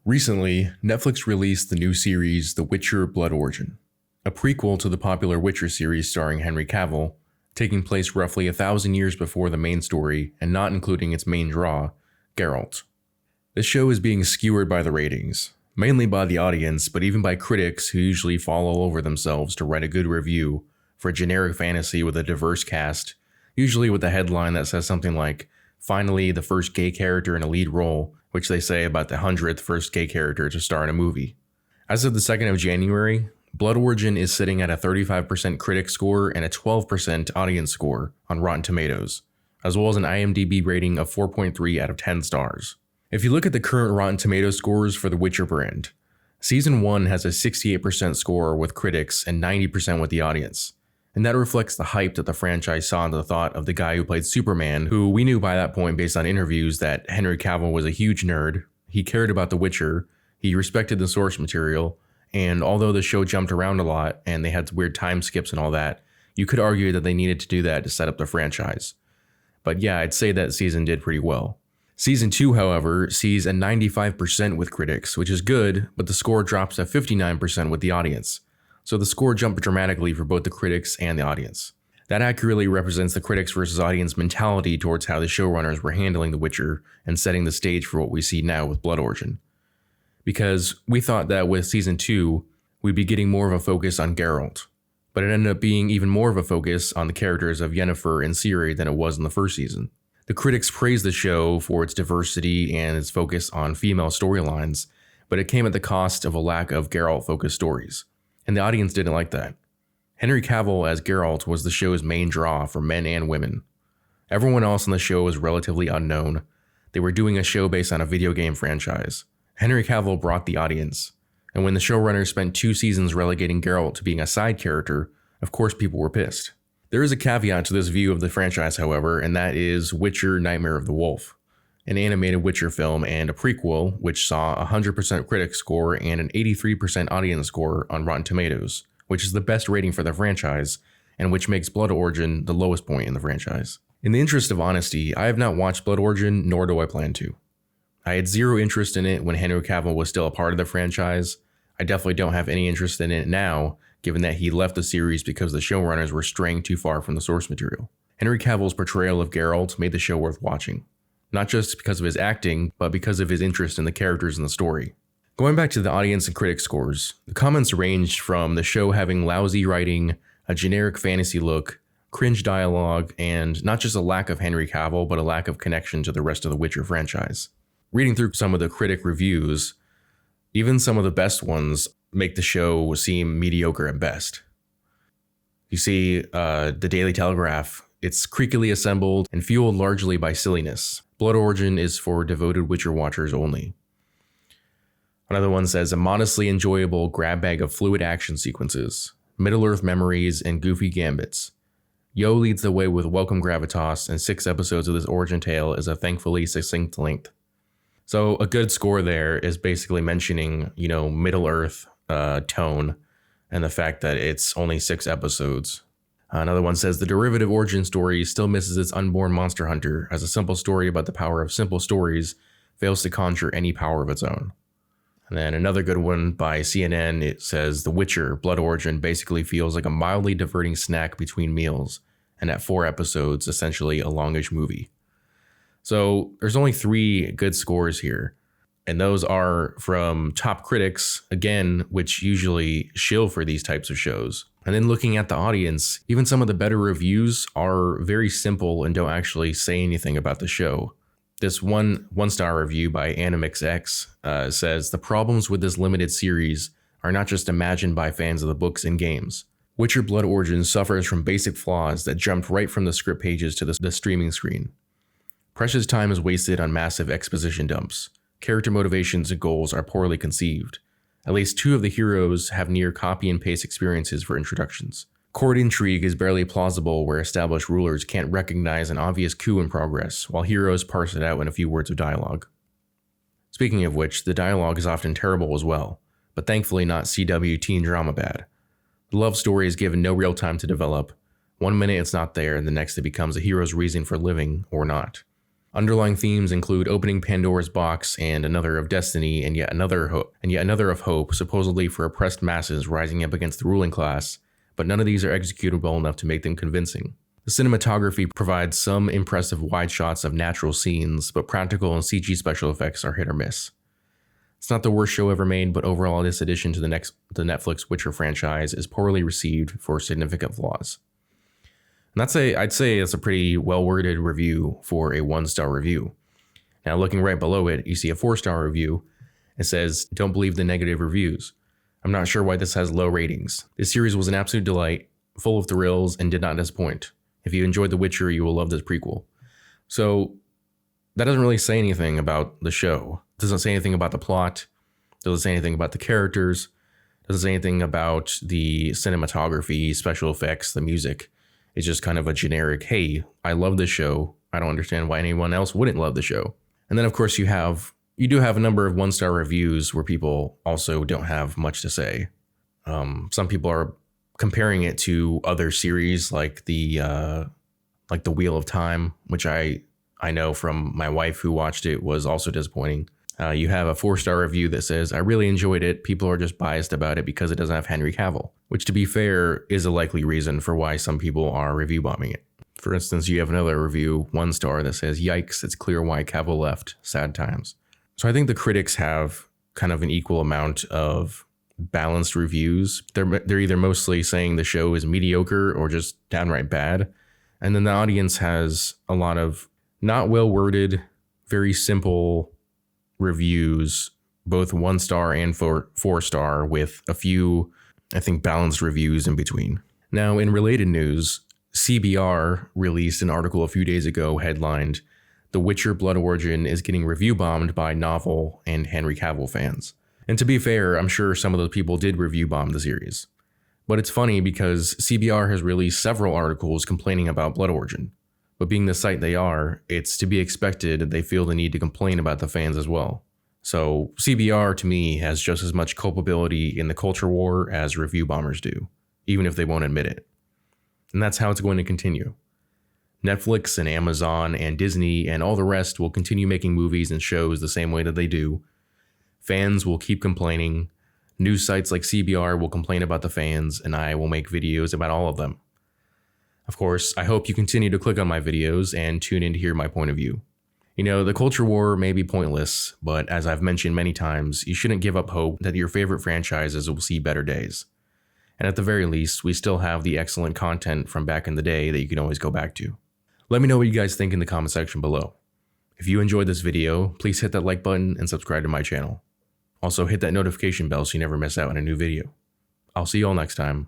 Recently, Netflix released the new series The Witcher: Blood Origin, a prequel to the popular Witcher series starring Henry Cavill, taking place roughly 1,000 years before the main story and not including its main draw, Geralt. This show is being skewered by the ratings, mainly by the audience, but even by critics who usually fall all over themselves to write a good review for a generic fantasy with a diverse cast, usually with a headline that says something like, "Finally, the first gay character in a lead role," which they say about the 100th first gay character to star in a movie. As of the 2nd of January, Blood Origin is sitting at a 35% critic score and a 12% audience score on Rotten Tomatoes, as well as an IMDb rating of 4.3 out of 10 stars. If you look at the current Rotten Tomatoes scores for the Witcher brand, Season 1 has a 68% score with critics and 90% with the audience. And that reflects the hype that the franchise saw in the thought of the guy who played Superman, who we knew by that point based on interviews that Henry Cavill was a huge nerd, he cared about The Witcher, he respected the source material, and although the show jumped around a lot and they had weird time skips and all that, you could argue that they needed to do that to set up the franchise. But yeah, I'd say that season did pretty well. Season 2, however, sees a 95% with critics, which is good, but the score drops to 59% with the audience. So the score jumped dramatically for both the critics and the audience. That accurately represents the critics versus audience mentality towards how the showrunners were handling The Witcher and setting the stage for what we see now with Blood Origin. Because we thought that with Season 2, we'd be getting more of a focus on Geralt, but it ended up being even more of a focus on the characters of Yennefer and Ciri than it was in the first season. The critics praised the show for its diversity and its focus on female storylines, but it came at the cost of a lack of Geralt-focused stories. And the audience didn't like that. Henry Cavill as Geralt was the show's main draw for men and women. Everyone else on the show was relatively unknown. They were doing a show based on a video game franchise. Henry Cavill brought the audience. And when the showrunners spent 2 seasons relegating Geralt to being a side character, of course people were pissed. There is a caveat to this view of the franchise, however, and that is Witcher: Nightmare of the Wolf, an animated Witcher film and a prequel, which saw a 100% critic score and an 83% audience score on Rotten Tomatoes, which is the best rating for the franchise, and which makes Blood Origin the lowest point in the franchise. In the interest of honesty, I have not watched Blood Origin, nor do I plan to. I had zero interest in it when Henry Cavill was still a part of the franchise. I definitely don't have any interest in it now, given that he left the series because the showrunners were straying too far from the source material. Henry Cavill's portrayal of Geralt made the show worth watching. Not just because of his acting, but because of his interest in the characters and the story. Going back to the audience and critic scores, the comments ranged from the show having lousy writing, a generic fantasy look, cringe dialogue, and not just a lack of Henry Cavill, but a lack of connection to the rest of the Witcher franchise. Reading through some of the critic reviews, even some of the best ones make the show seem mediocre at best. You see, the Daily Telegraph, it's creakily assembled and fueled largely by silliness. Blood Origin is for devoted Witcher watchers only. Another one says, a modestly enjoyable grab bag of fluid action sequences, Middle-earth memories, and goofy gambits. Yo leads the way with welcome gravitas, and 6 episodes of this origin tale is a thankfully succinct length. So a good score there is basically mentioning, Middle-earth tone and the fact that it's only 6 episodes. Another one says the derivative origin story still misses its unborn monster hunter, as a simple story about the power of simple stories fails to conjure any power of its own. And then another good one by CNN, it says The Witcher: Blood Origin basically feels like a mildly diverting snack between meals, and at 4 episodes, essentially a longish movie. So there's only 3 good scores here. And those are from top critics, again, which usually shill for these types of shows. And then looking at the audience, even some of the better reviews are very simple and don't actually say anything about the show. This one-star review by AnimixX says, the problems with this limited series are not just imagined by fans of the books and games. Witcher: Blood Origin suffers from basic flaws that jumped right from the script pages to the streaming screen. Precious time is wasted on massive exposition dumps. Character motivations and goals are poorly conceived. At least 2 of the heroes have near copy and paste experiences for introductions. Court intrigue is barely plausible where established rulers can't recognize an obvious coup in progress, while heroes parse it out in a few words of dialogue. Speaking of which, the dialogue is often terrible as well, but thankfully not CW teen drama bad. The love story is given no real time to develop. One minute it's not there, and the next it becomes a hero's reason for living, or not. Underlying themes include opening Pandora's box and another of destiny and yet another of hope, supposedly for oppressed masses rising up against the ruling class, but none of these are executable enough to make them convincing. The cinematography provides some impressive wide shots of natural scenes, but practical and CG special effects are hit or miss. It's not the worst show ever made, but overall this addition to the Netflix Witcher franchise is poorly received for significant flaws. And I'd say it's a pretty well-worded review for a 1-star review. Now, looking right below it, you see a 4-star review. It says, "Don't believe the negative reviews. I'm not sure why this has low ratings. This series was an absolute delight, full of thrills, and did not disappoint. If you enjoyed The Witcher, you will love this prequel." So that doesn't really say anything about the show. It doesn't say anything about the plot. It doesn't say anything about the characters. It doesn't say anything about the cinematography, special effects, the music. It's just kind of a generic, hey, I love this show. I don't understand why anyone else wouldn't love the show. And then, of course, you do have a number of 1-star reviews where people also don't have much to say. Some people are comparing it to other series like the Wheel of Time, which I know from my wife who watched it was also disappointing. You have a 4-star review that says, "I really enjoyed it. People are just biased about it because it doesn't have Henry Cavill," which, to be fair, is a likely reason for why some people are review bombing it. For instance, you have another review, 1-star, that says, "Yikes, it's clear why Cavill left. Sad times." So I think the critics have kind of an equal amount of balanced reviews. They're either mostly saying the show is mediocre or just downright bad. And then the audience has a lot of not well-worded, very simple reviews, both 1-star and 4-star, with a few, I think, balanced reviews in between. Now, in related news, CBR released an article a few days ago headlined, "The Witcher Blood Origin is getting review bombed by novel and Henry Cavill fans." And to be fair, I'm sure some of those people did review bomb the series. But it's funny because CBR has released several articles complaining about Blood Origin. But being the site they are, it's to be expected they feel the need to complain about the fans as well. So CBR, to me, has just as much culpability in the culture war as review bombers do, even if they won't admit it. And that's how it's going to continue. Netflix and Amazon and Disney and all the rest will continue making movies and shows the same way that they do. Fans will keep complaining. News sites like CBR will complain about the fans, and I will make videos about all of them. Of course, I hope you continue to click on my videos and tune in to hear my point of view. You know, the culture war may be pointless, but as I've mentioned many times, you shouldn't give up hope that your favorite franchises will see better days. And at the very least, we still have the excellent content from back in the day that you can always go back to. Let me know what you guys think in the comment section below. If you enjoyed this video, please hit that like button and subscribe to my channel. Also, hit that notification bell so you never miss out on a new video. I'll see you all next time.